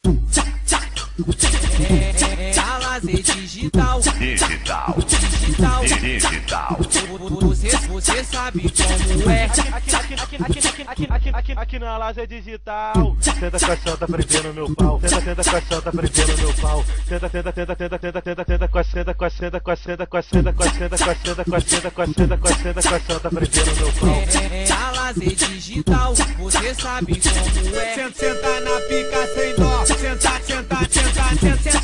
A Lazer digital. Você sabe como é. Aqui na Lazer digital. Tenta caixão, tá prendendo meu pau. Tenta caixão, tá prendendo meu pau. Tenta caixão, tá prendendo meu pau. A Lazer digital. Você sabe como é. Senta na pica sem dó.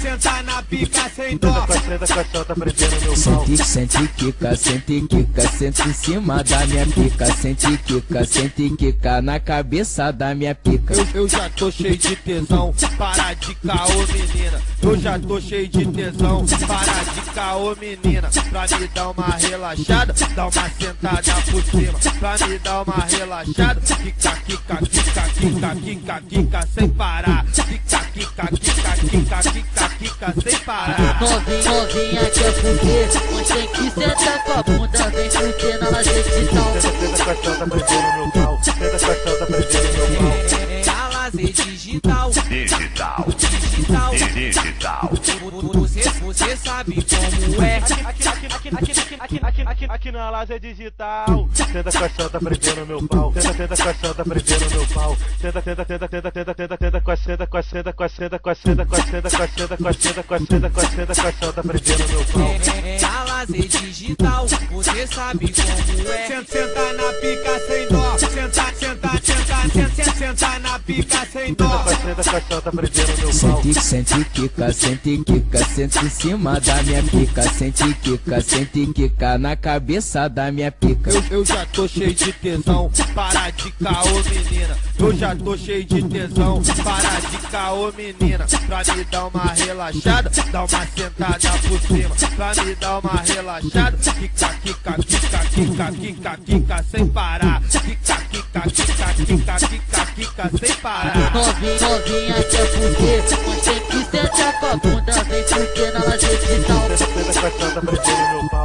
Senta na pica sem dó. Tenta caixão, tá prendendo meu pau. Sente quica, senta em cima da minha pica. Sente quica na cabeça da minha pica. Eu já tô cheio de tesão, para de caô menina. Eu já tô cheio de tesão, para de caô menina. Pra me dar uma relaxada, dá uma sentada por cima. Pra me dar uma relaxada, quica sem parar. Quica sem parar. Novinha quer fuder, mas tem que sentar com a bunda. Vem fuder na Lazer digital. Tenta caixão, tá prendendo meu pau. Tenta caixão, tá prendendo meu pau. A Lazer digital. Você sabe como é. Aqui na Lazer digital. Tenta caixão, tá prendendo meu pau. Tenta caixão, tá prendendo meu pau. Tenta caixão, tá prendendo meu pau. A Lazer digital. Você sabe como é. Senta na pica sem dó. Senta na pica sem dó. Tenta caixão, tá prendendo meu pau. Sente quica, senta em cima da minha pica. Sente quica na cabeça da minha pica. Eu já tô cheio de tesão, para de caô menina. Eu já tô cheio de tesão, para de caô menina. Pra me dar uma relaxada, dá uma sentada por cima. Pra me dar uma relaxada, quica sem parar. Quica sem parar. Novinha quer fuder, mas tem que sentar com a bunda. Vem fuder na Lazer digital. Tenta caixão, tá prendendo meu pau.